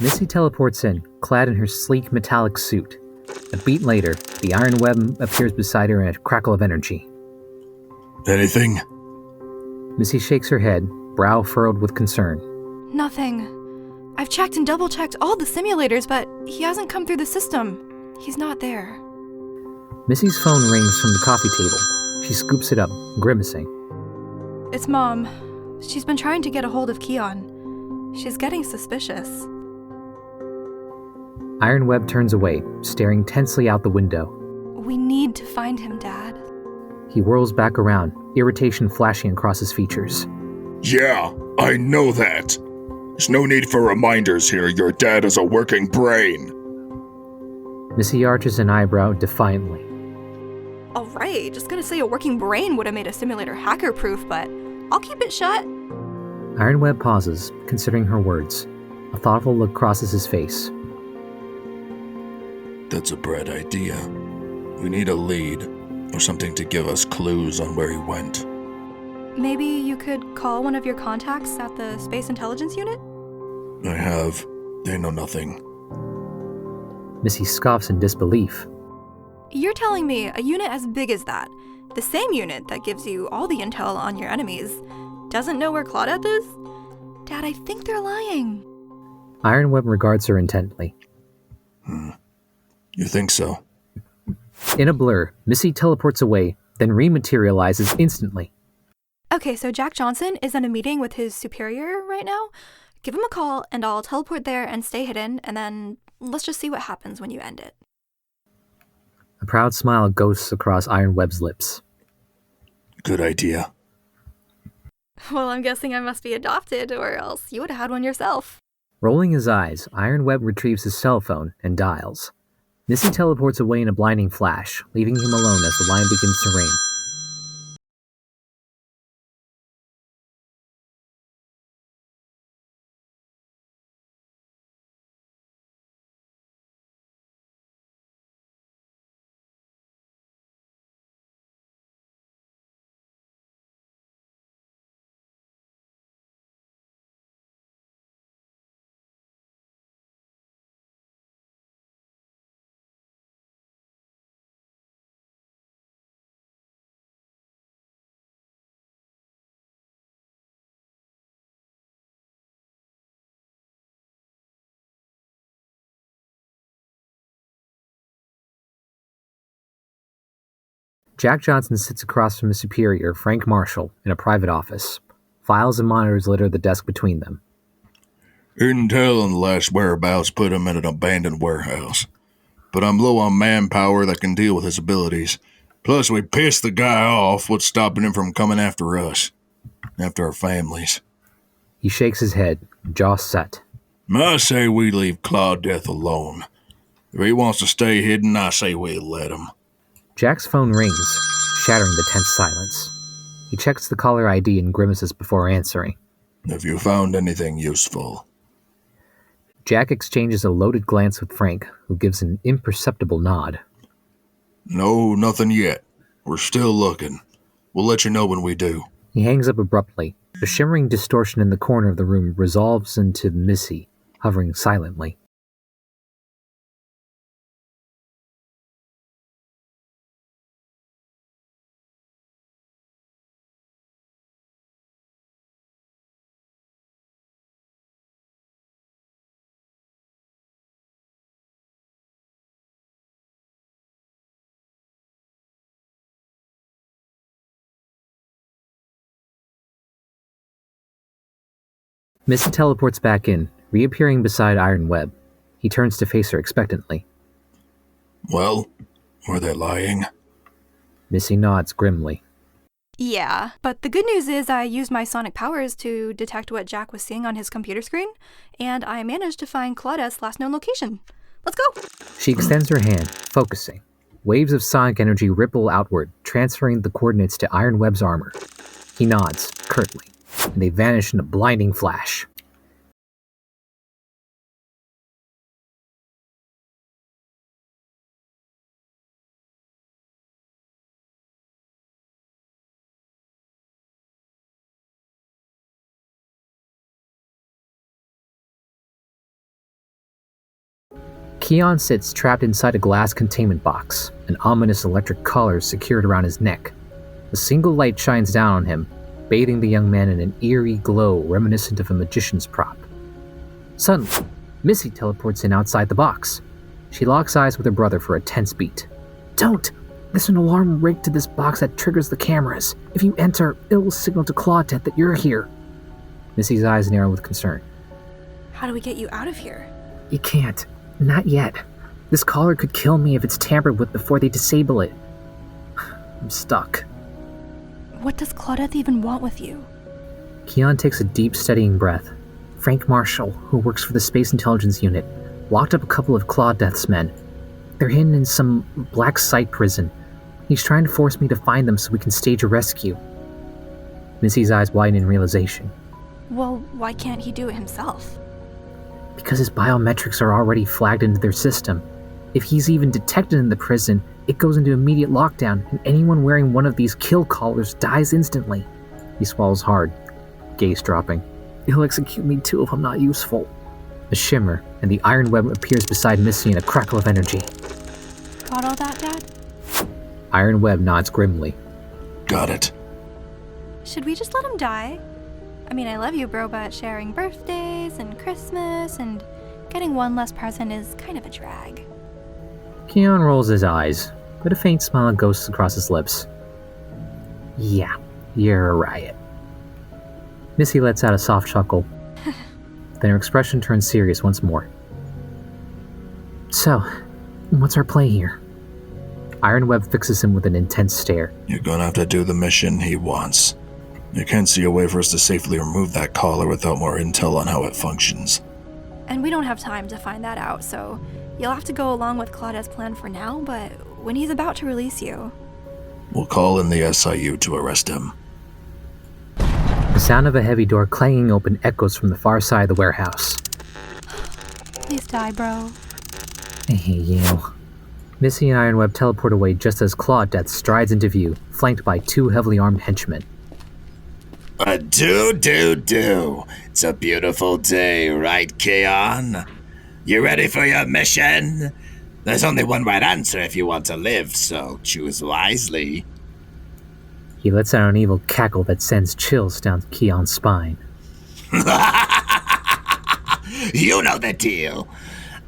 Missy teleports in, clad in her sleek metallic suit. A beat later, the iron web appears beside her in a crackle of energy. Anything? Missy shakes her head, brow furrowed with concern. Nothing. I've checked and double-checked all the simulators, but he hasn't come through the system. He's not there. Missy's phone rings from the coffee table. She scoops it up, grimacing. It's Mom. She's been trying to get a hold of Keon. She's getting suspicious. Iron Web turns away, staring tensely out the window. We need to find him, Dad. He whirls back around, irritation flashing across his features. Yeah, I know that. There's no need for reminders here. Your dad is a working brain. Missy arches an eyebrow defiantly. Alright, just gonna say a working brain would have made a simulator hacker-proof, but I'll keep it shut. Iron Web pauses, considering her words. A thoughtful look crosses his face. That's a bright idea. We need a lead, or something to give us clues on where he went. Maybe you could call one of your contacts at the Space Intelligence Unit? I have. They know nothing. Missy scoffs in disbelief. You're telling me a unit as big as that, the same unit that gives you all the intel on your enemies, doesn't know where Claudette is? Dad, I think they're lying. Iron Web regards her intently. You think so? In a blur, Missy teleports away, then rematerializes instantly. Okay, so Jack Johnson is in a meeting with his superior right now. Give him a call, and I'll teleport there and stay hidden, and then let's just see what happens when you end it. A proud smile ghosts across Iron Web's lips. Good idea. Well, I'm guessing I must be adopted, or else you would have had one yourself. Rolling his eyes, Iron Web retrieves his cell phone and dials. Missy teleports away in a blinding flash, leaving him alone as the line begins to ring. Jack Johnson sits across from his superior, Frank Marshall, in a private office. Files and monitors litter the desk between them. Intel on the last whereabouts put him in an abandoned warehouse. But I'm low on manpower that can deal with his abilities. Plus, we pissed the guy off. What's stopping him from coming after us? After our families. He shakes his head, jaw set. I say we leave Claudette alone. If he wants to stay hidden, I say we let him. Jack's phone rings, shattering the tense silence. He checks the caller ID and grimaces before answering. Have you found anything useful? Jack exchanges a loaded glance with Frank, who gives an imperceptible nod. No, nothing yet. We're still looking. We'll let you know when we do. He hangs up abruptly. The shimmering distortion in the corner of the room resolves into Missy, hovering silently. Missy teleports back in, reappearing beside Iron Web. He turns to face her expectantly. Well, were they lying? Missy nods grimly. Yeah, but the good news is I used my sonic powers to detect what Jack was seeing on his computer screen, and I managed to find Claudette's last known location. Let's go! She extends her hand, focusing. Waves of sonic energy ripple outward, transferring the coordinates to Iron Web's armor. He nods, curtly, and they vanish in a blinding flash. Keon sits trapped inside a glass containment box, an ominous electric collar secured around his neck. A single light shines down on him, bathing the young man in an eerie glow reminiscent of a magician's prop. Suddenly, Missy teleports in outside the box. She locks eyes with her brother for a tense beat. Don't! There's an alarm rigged to this box that triggers the cameras. If you enter, it will signal to Claudette that you're here. Missy's eyes narrow with concern. How do we get you out of here? You can't. Not yet. This collar could kill me if it's tampered with before they disable it. I'm stuck. What does Claudette even want with you? Keon takes a deep, steadying breath. Frank Marshall, who works for the Space Intelligence Unit, locked up a couple of Claudette's men. They're hidden in some black site prison. He's trying to force me to find them so we can stage a rescue. Missy's eyes widen in realization. Well, why can't he do it himself? Because his biometrics are already flagged into their system. If he's even detected in the prison, it goes into immediate lockdown, and anyone wearing one of these kill collars dies instantly. He swallows hard, gaze dropping. He'll execute me too if I'm not useful. A shimmer, and the iron web appears beside Missy in a crackle of energy. Got all that, Dad? Iron Web nods grimly. Got it. Should we just let him die? I mean, I love you, bro, but sharing birthdays and Christmas and getting one less present is kind of a drag. Keon rolls his eyes, but a faint smile ghosts across his lips. Yeah, you're a riot. Missy lets out a soft chuckle. Then her expression turns serious once more. So, what's our play here? Iron Web fixes him with an intense stare. You're gonna have to do the mission he wants. You can't see a way for us to safely remove that collar without more intel on how it functions. And we don't have time to find that out, so you'll have to go along with Claudette's plan for now, but when he's about to release you... We'll call in the SIU to arrest him. The sound of a heavy door clanging open echoes from the far side of the warehouse. Please die, bro. I hate you. Missy and Iron Web teleport away just as Claudette strides into view, flanked by two heavily armed henchmen. Do. It's a beautiful day, right, Keon? You ready for your mission? There's only one right answer if you want to live, so choose wisely. He lets out an evil cackle that sends chills down Keon's spine. You know the deal.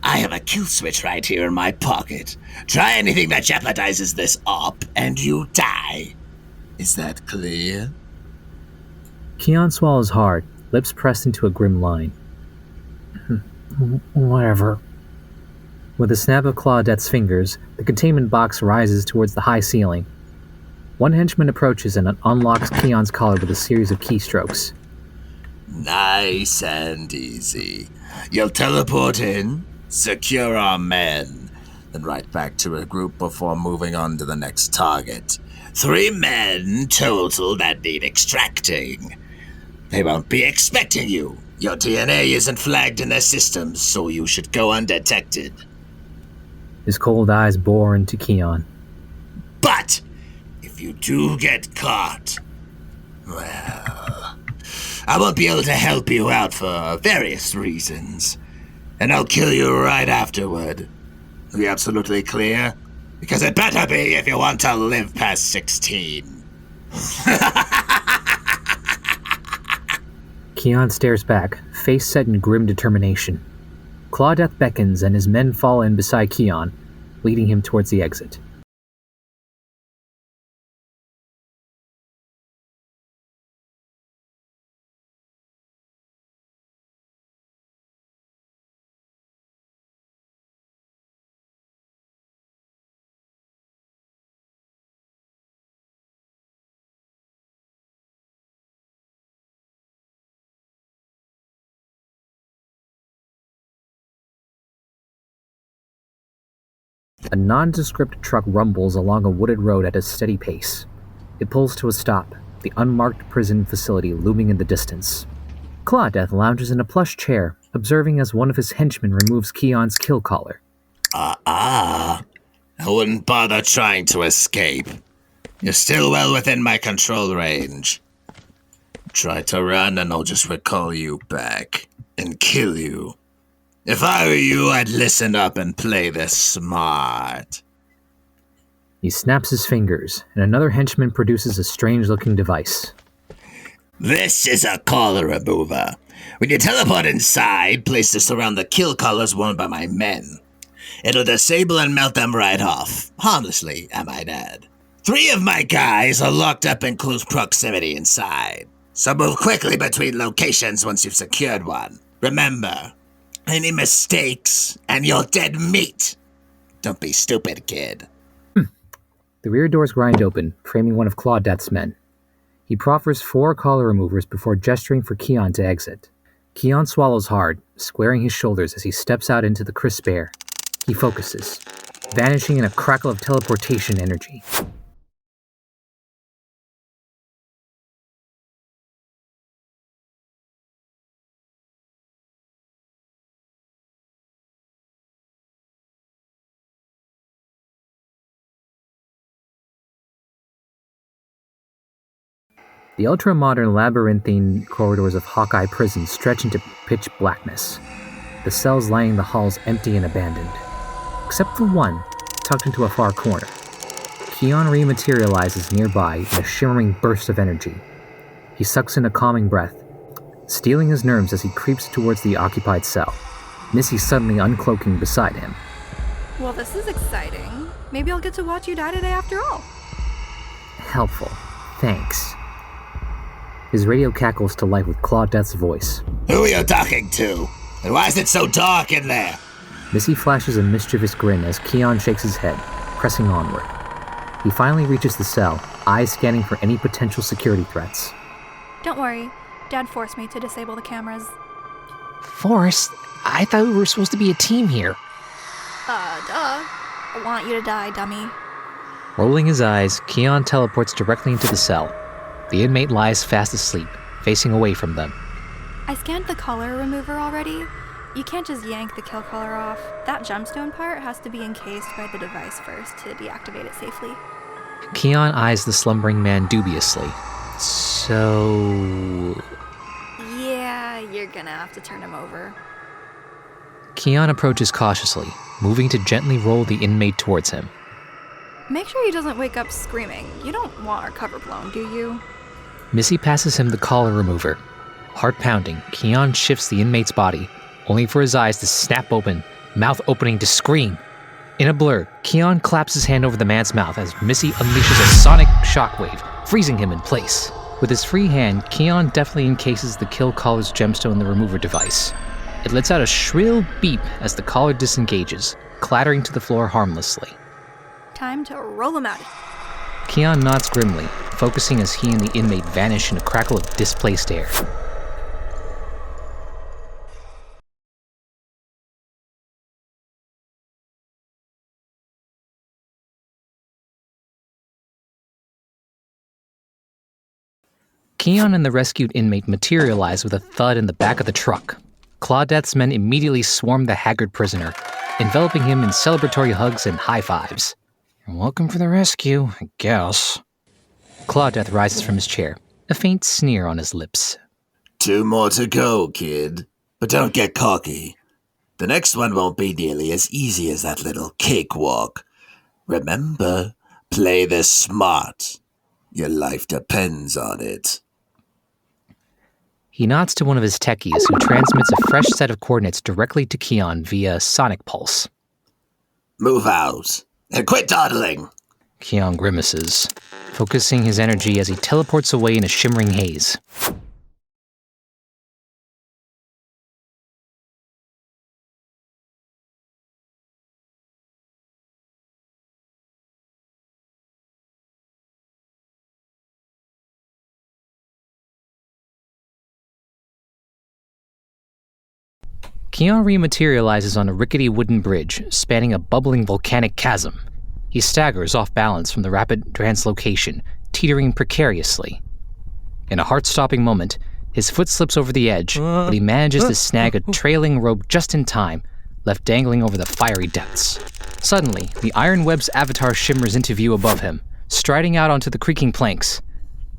I have a kill switch right here in my pocket. Try anything that jeopardizes this up, and you die. Is that clear? Keon swallows hard, lips pressed into a grim line. Whatever. With a snap of Claudette's fingers, the containment box rises towards the high ceiling. One henchman approaches and unlocks Keon's collar with a series of keystrokes. Nice and easy. You'll teleport in, secure our men, then right back to a group before moving on to the next target. 3 men total that need extracting. They won't be expecting you. Your DNA isn't flagged in their systems, so you should go undetected. His cold eyes bore into Keon. But if you do get caught, well, I won't be able to help you out for various reasons. And I'll kill you right afterward. Are you absolutely clear? Because it better be if you want to live past 16. Keon stares back, face set in grim determination. Claudette beckons and his men fall in beside Keon, leading him towards the exit. A nondescript truck rumbles along a wooded road at a steady pace. It pulls to a stop, the unmarked prison facility looming in the distance. Claudette lounges in a plush chair, observing as one of his henchmen removes Keon's kill collar. I wouldn't bother trying to escape. You're still well within my control range. Try to run and I'll just recall you back and kill you. If I were you, I'd listen up and play this smart. He snaps his fingers, and another henchman produces a strange-looking device. This is a collar remover. When you teleport inside, place this around the kill collars worn by my men. It'll disable and melt them right off. Harmlessly, I might add. 3 of my guys are locked up in close proximity inside. So move quickly between locations once you've secured one. Remember, any mistakes and you're dead meat. Don't be stupid, kid. The rear doors grind open, framing one of Claudette's men. He proffers 4 collar removers before gesturing for Keon to exit. Keon swallows hard, squaring his shoulders as he steps out into the crisp air. He focuses, vanishing in a crackle of teleportation energy. The ultra-modern labyrinthine corridors of Hawkeye Prison stretch into pitch blackness. The cells lining the halls empty and abandoned. Except for one, tucked into a far corner. Keon rematerializes nearby in a shimmering burst of energy. He sucks in a calming breath, steeling his nerves as he creeps towards the occupied cell, Missy suddenly uncloaking beside him. Well, this is exciting. Maybe I'll get to watch you die today after all. Helpful. Thanks. His radio cackles to life with Claudette's voice. Who are you talking to? And why is it so dark in there? Missy flashes a mischievous grin as Keon shakes his head, pressing onward. He finally reaches the cell, eyes scanning for any potential security threats. Don't worry. Dad forced me to disable the cameras. Forrest, I thought we were supposed to be a team here. Duh. I want you to die, dummy. Rolling his eyes, Keon teleports directly into the cell. The inmate lies fast asleep, facing away from them. I scanned the collar remover already. You can't just yank the kill collar off. That gemstone part has to be encased by the device first to deactivate it safely. Keon eyes the slumbering man dubiously. So... Yeah, you're gonna have to turn him over. Keon approaches cautiously, moving to gently roll the inmate towards him. Make sure he doesn't wake up screaming. You don't want our cover blown, do you? Missy passes him the collar remover. Heart pounding, Keon shifts the inmate's body, only for his eyes to snap open, mouth opening to scream. In a blur, Keon claps his hand over the man's mouth as Missy unleashes a sonic shockwave, freezing him in place. With his free hand, Keon deftly encases the kill collar's gemstone in the remover device. It lets out a shrill beep as the collar disengages, clattering to the floor harmlessly. Time to roll him out. Keon nods grimly, focusing as he and the inmate vanish in a crackle of displaced air. Keon and the rescued inmate materialize with a thud in the back of the truck. Claudette's men immediately swarm the haggard prisoner, enveloping him in celebratory hugs and high fives. You're welcome for the rescue, I guess. Claudette rises from his chair, a faint sneer on his lips. 2 more to go, kid. But don't get cocky. The next one won't be nearly as easy as that little cakewalk. Remember, play this smart. Your life depends on it. He nods to one of his techies who transmits a fresh set of coordinates directly to Keon via sonic pulse. Move out. And quit dawdling. Keon grimaces, focusing his energy as he teleports away in a shimmering haze. Keon rematerializes on a rickety wooden bridge, spanning a bubbling volcanic chasm. He staggers off balance from the rapid translocation, teetering precariously. In a heart-stopping moment, his foot slips over the edge, but he manages to snag a trailing rope just in time, left dangling over the fiery depths. Suddenly, the Iron Web's avatar shimmers into view above him, striding out onto the creaking planks.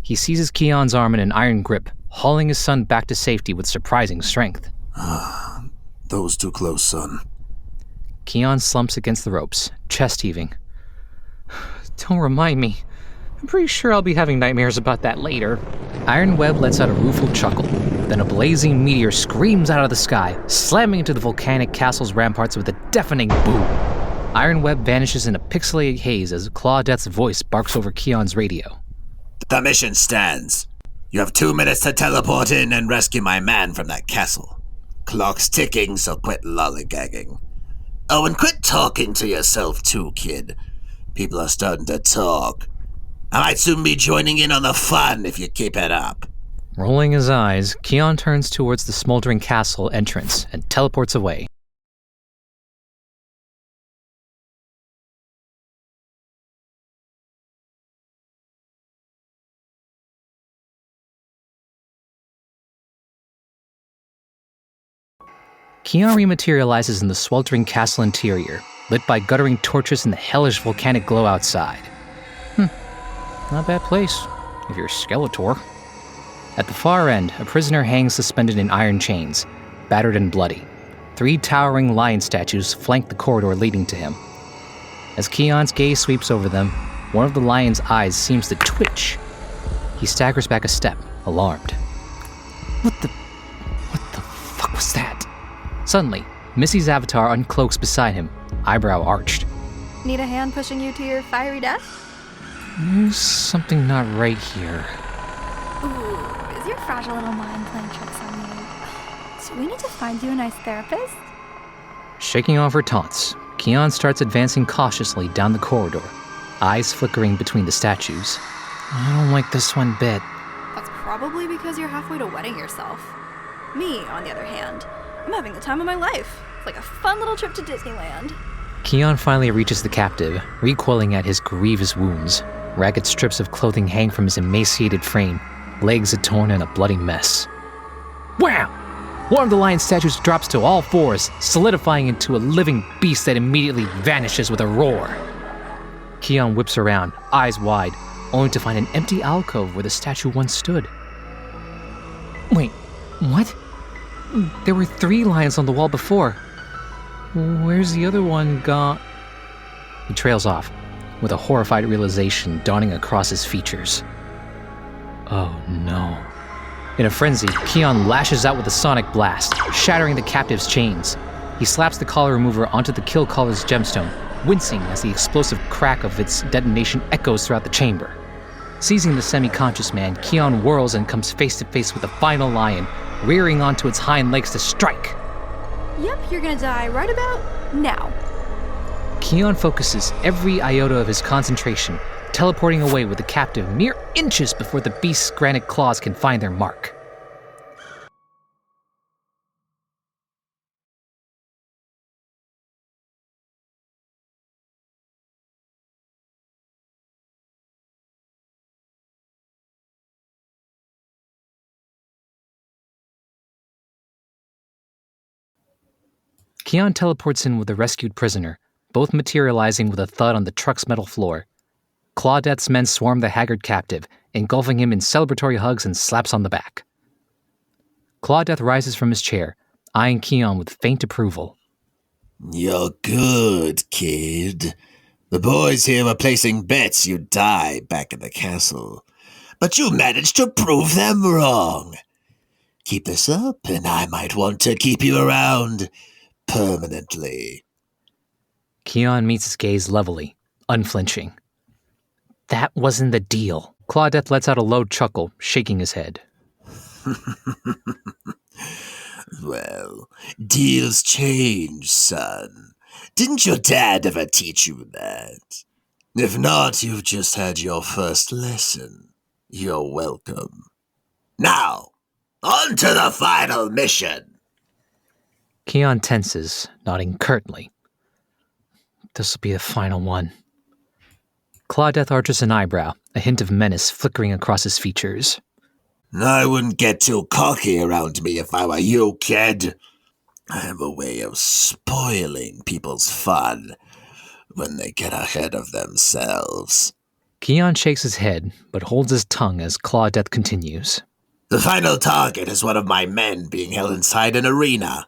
He seizes Keon's arm in an iron grip, hauling his son back to safety with surprising strength. Those too close, son. Keon slumps against the ropes, chest heaving. Don't remind me. I'm pretty sure I'll be having nightmares about that later. Iron Web lets out a rueful chuckle. Then a blazing meteor screams out of the sky, slamming into the volcanic castle's ramparts with a deafening boom. Iron Web vanishes in a pixelated haze as Claudette's voice barks over Keon's radio. The mission stands. You have 2 minutes to teleport in and rescue my man from that castle. Clock's ticking, so quit lollygagging. Oh, and quit talking to yourself too, kid. People are starting to talk. I might soon be joining in on the fun if you keep it up. Rolling his eyes, Keon turns towards the smoldering castle entrance and teleports away. Keon rematerializes in the sweltering castle interior, lit by guttering torches and the hellish volcanic glow outside. Not a bad place, if you're a Skeletor. At the far end, a prisoner hangs suspended in iron chains, battered and bloody. 3 towering lion statues flank the corridor leading to him. As Keon's gaze sweeps over them, one of the lion's eyes seems to twitch. He staggers back a step, alarmed. What the fuck was that? Suddenly, Missy's avatar uncloaks beside him, eyebrow arched. Need a hand pushing you to your fiery death? There's something not right here. Ooh, is your fragile little mind playing tricks on you? Do we need to find you a nice therapist? Shaking off her taunts, Keon starts advancing cautiously down the corridor, eyes flickering between the statues. I don't like this one bit. That's probably because you're halfway to wetting yourself. Me, on the other hand, I'm having the time of my life. It's like a fun little trip to Disneyland. Keon finally reaches the captive, recoiling at his grievous wounds. Ragged strips of clothing hang from his emaciated frame, legs are torn and a bloody mess. Wham! One of the lion statues drops to all fours, solidifying into a living beast that immediately vanishes with a roar. Keon whips around, eyes wide, only to find an empty alcove where the statue once stood. Wait, what? There were 3 lions on the wall before. Where's the other one gone? He trails off, with a horrified realization dawning across his features. Oh no. In a frenzy, Keon lashes out with a sonic blast, shattering the captive's chains. He slaps the collar remover onto the kill caller's gemstone, wincing as the explosive crack of its detonation echoes throughout the chamber. Seizing the semi-conscious man, Keon whirls and comes face to face with the final lion, rearing onto its hind legs to strike. Yep, you're gonna die right about now. Keon focuses every iota of his concentration, teleporting away with the captive mere inches before the beast's granite claws can find their mark. Keon teleports in with the rescued prisoner, both materializing with a thud on the truck's metal floor. Claudette's men swarm the haggard captive, engulfing him in celebratory hugs and slaps on the back. Claudette rises from his chair, eyeing Keon with faint approval. You're good, kid. The boys here were placing bets you'd die back in the castle, but you managed to prove them wrong. Keep this up, and I might want to keep you around permanently. Keon meets his gaze levelly, unflinching. That wasn't the deal. Claudette lets out a low chuckle, shaking his head. Well, deals change, son. Didn't your dad ever teach you that? If not, you've just had your first lesson. You're welcome. Now, on to the final mission. Keon tenses, nodding curtly. This'll be the final one. Claudette arches an eyebrow, a hint of menace flickering across his features. I wouldn't get too cocky around me if I were you, kid. I have a way of spoiling people's fun when they get ahead of themselves. Keon shakes his head, but holds his tongue as Claudette continues. The final target is one of my men being held inside an arena.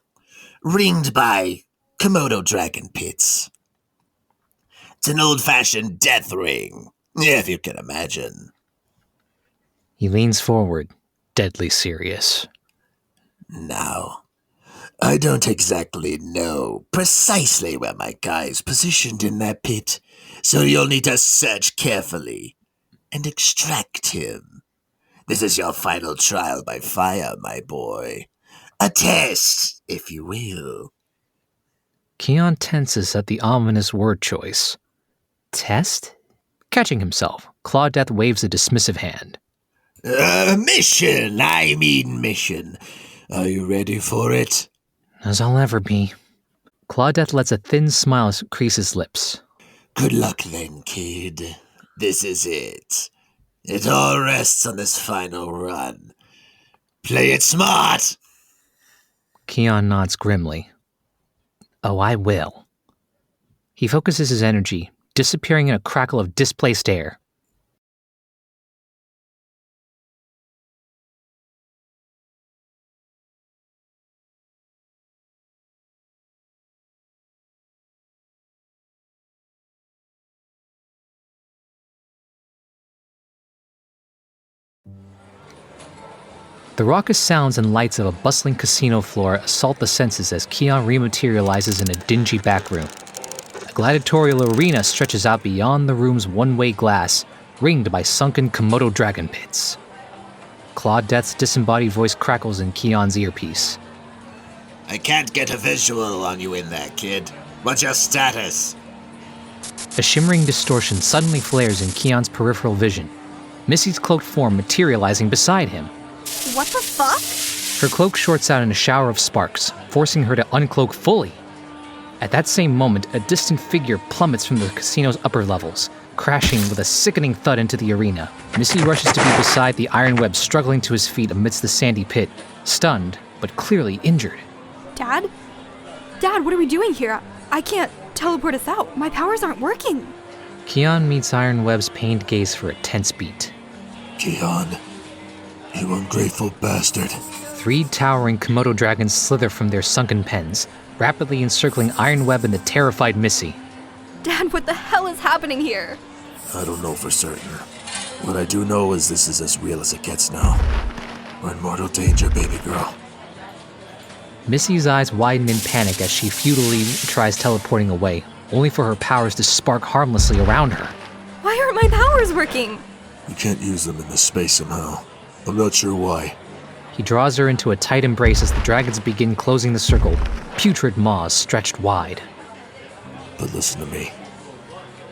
ringed by Komodo dragon pits. It's an old-fashioned death ring, if you can imagine. He leans forward, deadly serious. Now, I don't exactly know precisely where my guy is positioned in that pit, so you'll need to search carefully and extract him. This is your final trial by fire, my boy. A test, if you will. Keon tenses at the ominous word choice. Test? Catching himself, Clawdeath waves a dismissive hand. Mission! I mean mission. Are you ready for it? As I'll ever be. Clawdeath lets a thin smile crease his lips. Good luck then, kid. This is it. It all rests on this final run. Play it smart! Keon nods grimly. Oh, I will. He focuses his energy, disappearing in a crackle of displaced air. The raucous sounds and lights of a bustling casino floor assault the senses as Keon rematerializes in a dingy back room. A gladiatorial arena stretches out beyond the room's one-way glass, ringed by sunken Komodo dragon pits. Clawdeath's disembodied voice crackles in Keon's earpiece. I can't get a visual on you in there, kid. What's your status? A shimmering distortion suddenly flares in Keon's peripheral vision, Missy's cloaked form materializing beside him. What the fuck? Her cloak shorts out in a shower of sparks, forcing her to uncloak fully. At that same moment, a distant figure plummets from the casino's upper levels, crashing with a sickening thud into the arena. Missy rushes to be beside the Iron Web struggling to his feet amidst the sandy pit, stunned, but clearly injured. Dad? Dad, what are we doing here? I can't teleport us out. My powers aren't working. Keon meets Iron Web's pained gaze for a tense beat. Keon, you ungrateful bastard. 3 towering Komodo dragons slither from their sunken pens, rapidly encircling Iron Web and the terrified Missy. Dad, what the hell is happening here? I don't know for certain. What I do know is this is as real as it gets now. We're in mortal danger, baby girl. Missy's eyes widen in panic as she futilely tries teleporting away, only for her powers to spark harmlessly around her. Why aren't my powers working? We can't use them in this space somehow. I'm not sure why. He draws her into a tight embrace as the dragons begin closing the circle, putrid maws stretched wide. But listen to me.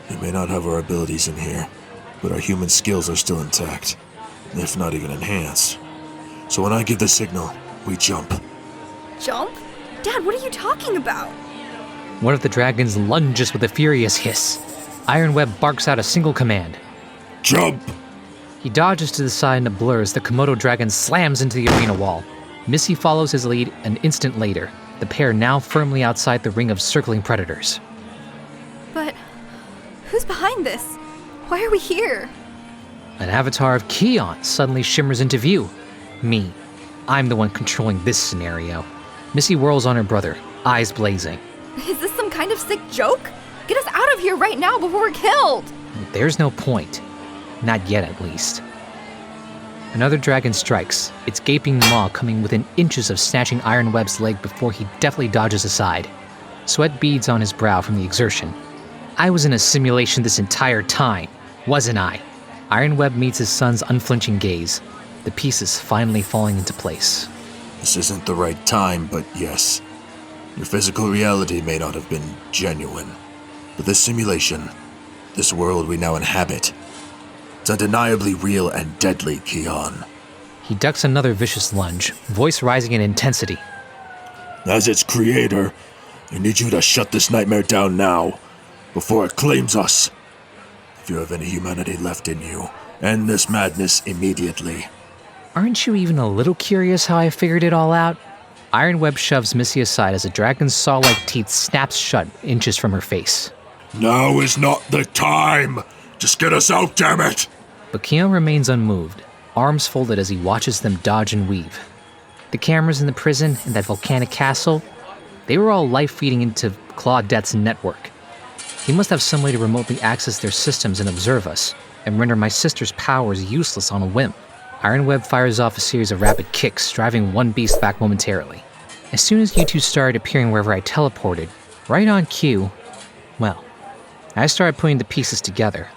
We may not have our abilities in here, but our human skills are still intact, if not even enhanced. So when I give the signal, we jump. Jump? Dad, what are you talking about? One of the dragons lunges with a furious hiss. Iron Web barks out a single command. Jump! He dodges to the side in a blur as the Komodo dragon slams into the arena wall. Missy follows his lead an instant later, the pair now firmly outside the ring of circling predators. But who's behind this? Why are we here? An avatar of Keon suddenly shimmers into view. Me. I'm the one controlling this scenario. Missy whirls on her brother, eyes blazing. Is this some kind of sick joke? Get us out of here right now before we're killed! There's no point. Not yet, at least. Another dragon strikes, its gaping maw coming within inches of snatching Iron Web's leg before he deftly dodges aside. Sweat beads on his brow from the exertion. I was in a simulation this entire time, wasn't I? Iron Web meets his son's unflinching gaze, the pieces finally falling into place. This isn't the right time, but yes. Your physical reality may not have been genuine, but this simulation, this world we now inhabit, it's undeniably real and deadly, Keon. He ducks another vicious lunge, voice rising in intensity. As its creator, I need you to shut this nightmare down now, before it claims us. If you have any humanity left in you, end this madness immediately. Aren't you even a little curious how I figured it all out? Iron Web shoves Missy aside as a dragon's saw-like teeth snaps shut inches from her face. Now is not the time! Just get us out, damn it! But Keon remains unmoved, arms folded as he watches them dodge and weave. The cameras in the prison and that volcanic castle, They were all life feeding into Claudette's network. He must have some way to remotely access their systems and observe us, and render my sister's powers useless on a whim. Ironweb fires off a series of rapid kicks, driving one beast back momentarily. As soon as you two started appearing wherever I teleported, right on cue, well, I started putting the pieces together.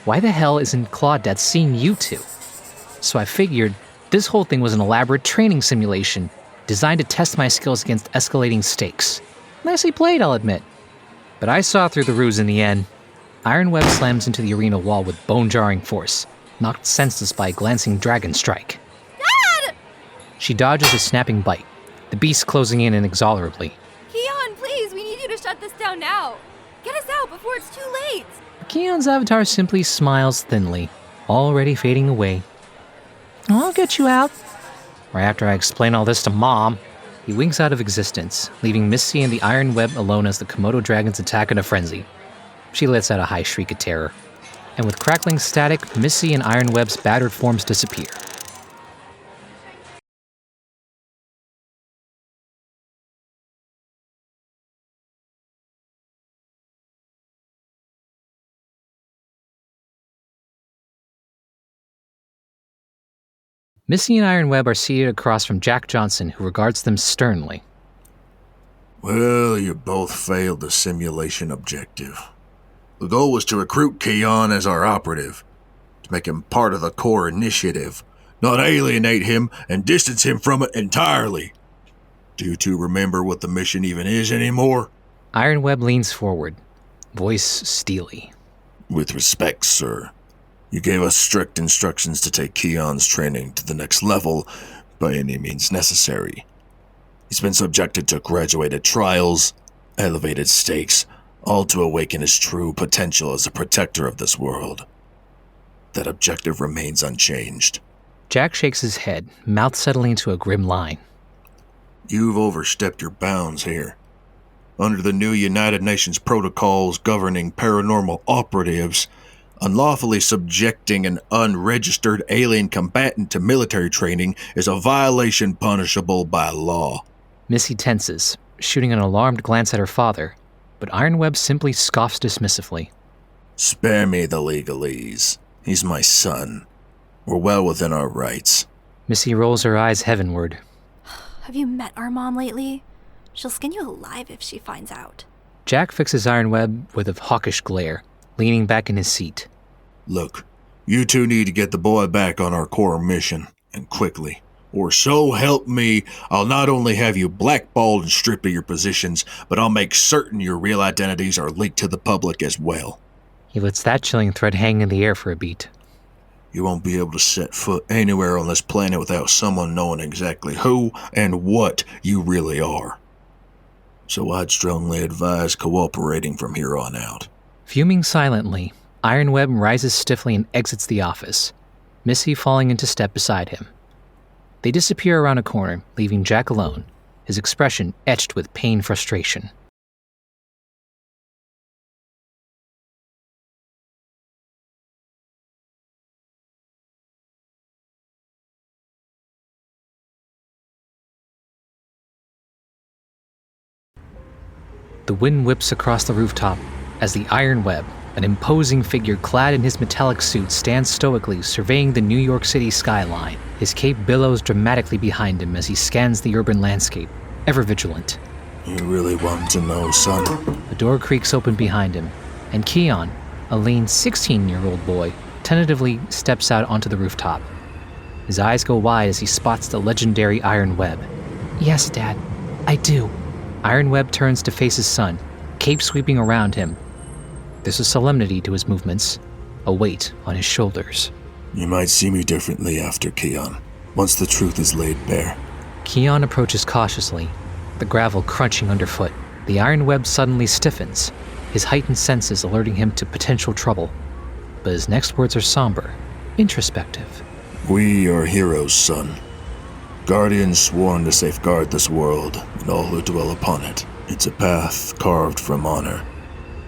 Why the hell isn't Claudette seeing you two? So I figured this whole thing was an elaborate training simulation designed to test my skills against escalating stakes. Nicely played, I'll admit. But I saw through the ruse in the end. Ironweb slams into the arena wall with bone-jarring force, knocked senseless by a glancing dragon strike. Dad! She dodges a snapping bite, the beast closing in inexorably. Keon, please, we need you to shut this down now. Get us out before it's too late. Keon's avatar simply smiles thinly, already fading away. I'll get you out. Right after I explain all this to Mom, he winks out of existence, leaving Missy and the Iron Web alone as the Komodo dragons attack in a frenzy. She lets out a high shriek of terror, and with crackling static, Missy and Iron Web's battered forms disappear. Missy and Iron Web are seated across from Jack Johnson, who regards them sternly. Well, you both failed the simulation objective. The goal was to recruit Keon as our operative, to make him part of the core initiative, not alienate him and distance him from it entirely. Do you two remember what the mission even is anymore? Iron Web leans forward, voice steely. With respect, sir, you gave us strict instructions to take Keon's training to the next level by any means necessary. He's been subjected to graduated trials, elevated stakes, all to awaken his true potential as a protector of this world. That objective remains unchanged. Jack shakes his head, mouth settling into a grim line. You've overstepped your bounds here. Under the new United Nations protocols governing paranormal operatives, unlawfully subjecting an unregistered alien combatant to military training is a violation punishable by law. Missy tenses, shooting an alarmed glance at her father, but Iron Web simply scoffs dismissively. Spare me the legalese. He's my son. We're well within our rights. Missy rolls her eyes heavenward. Have you met our mom lately? She'll skin you alive if she finds out. Jack fixes Iron Web with a hawkish glare, leaning back in his seat. Look, you two need to get the boy back on our core mission, and quickly. Or so help me, I'll not only have you blackballed and stripped of your positions, but I'll make certain your real identities are leaked to the public as well. He lets that chilling threat hang in the air for a beat. You won't be able to set foot anywhere on this planet without someone knowing exactly who and what you really are. So I'd strongly advise cooperating from here on out. Fuming silently, Iron Web rises stiffly and exits the office, Missy falling into step beside him. They disappear around a corner, leaving Jack alone, his expression etched with pain frustration. The wind whips across the rooftop as the Iron Web, an imposing figure clad in his metallic suit, stands stoically surveying the New York City skyline. His cape billows dramatically behind him as he scans the urban landscape, ever vigilant. You really want to know, son? A door creaks open behind him, and Keon, a lean 16-year-old boy, tentatively steps out onto the rooftop. His eyes go wide as he spots the legendary Iron Web. Yes, Dad, I do. Iron Web turns to face his son, cape sweeping around him. There's a solemnity to his movements, a weight on his shoulders. You might see me differently after, Keon, once the truth is laid bare. Keon approaches cautiously, the gravel crunching underfoot. The Iron Web suddenly stiffens, his heightened senses alerting him to potential trouble. But his next words are somber, introspective. We are heroes, son. Guardians sworn to safeguard this world and all who dwell upon it. It's a path carved from honor,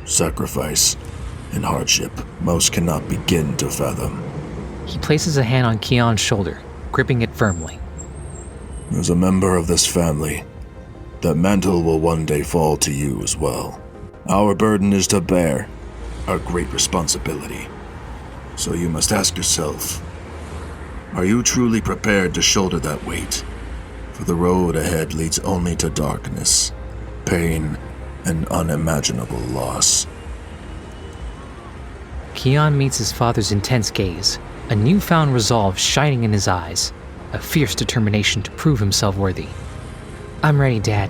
sacrifice, and hardship most cannot begin to fathom. He places a hand on Keon's shoulder, gripping it firmly. As a member of this family, The mantle will one day fall to you as well. Our burden is to bear, our great responsibility. So you must ask yourself, are you truly prepared to shoulder that weight? For the road ahead leads only to darkness, pain, and unimaginable loss. Keon meets his father's intense gaze, a newfound resolve shining in his eyes, a fierce determination to prove himself worthy. I'm ready, Dad.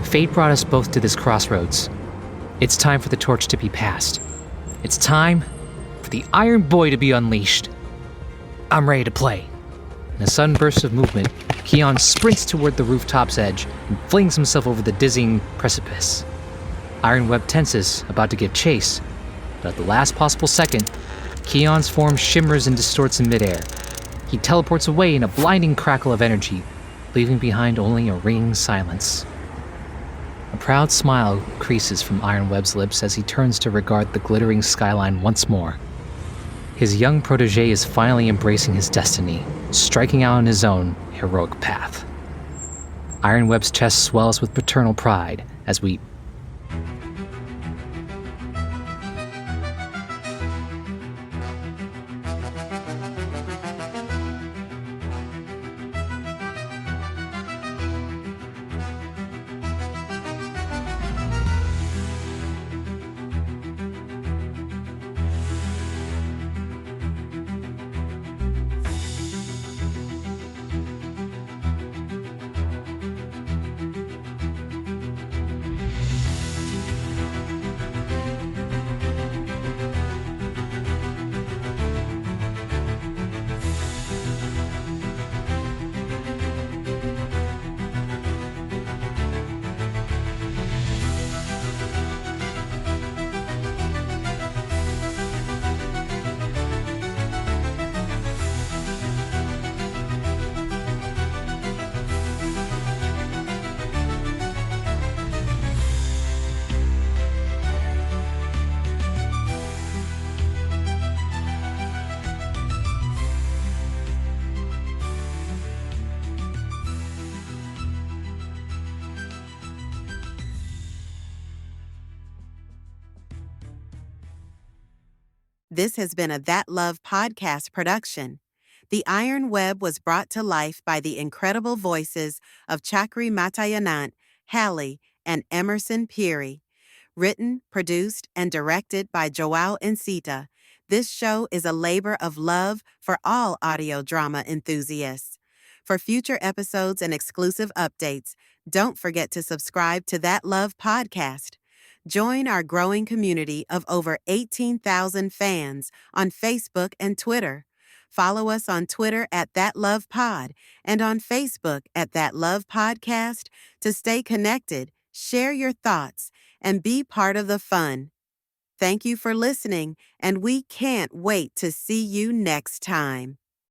Fate brought us both to this crossroads. It's time for the torch to be passed. It's time for the Iron Boy to be unleashed. I'm ready to play. In a sudden burst of movement, Keon sprints toward the rooftop's edge and flings himself over the dizzying precipice. Iron Web tenses, about to give chase, but at the last possible second, Keon's form shimmers and distorts in midair. He teleports away in a blinding crackle of energy, leaving behind only a ringing silence. A proud smile creases from Iron Web's lips as he turns to regard the glittering skyline once more. His young protege is finally embracing his destiny, striking out on his own heroic path. Iron Web's chest swells with paternal pride as we This has been a That Love podcast production. The Iron Web was brought to life by the incredible voices of Chakri Matayanant, Hallie, and Emerson Peary. Written, produced, and directed by Joao Encita, this show is a labor of love for all audio drama enthusiasts. For future episodes and exclusive updates, don't forget to subscribe to That Love podcast. Join our growing community of over 18,000 fans on Facebook and Twitter. Follow us on Twitter at That Love Pod and on Facebook at That Love Podcast to stay connected, share your thoughts, and be part of the fun. Thank you for listening, and we can't wait to see you next time.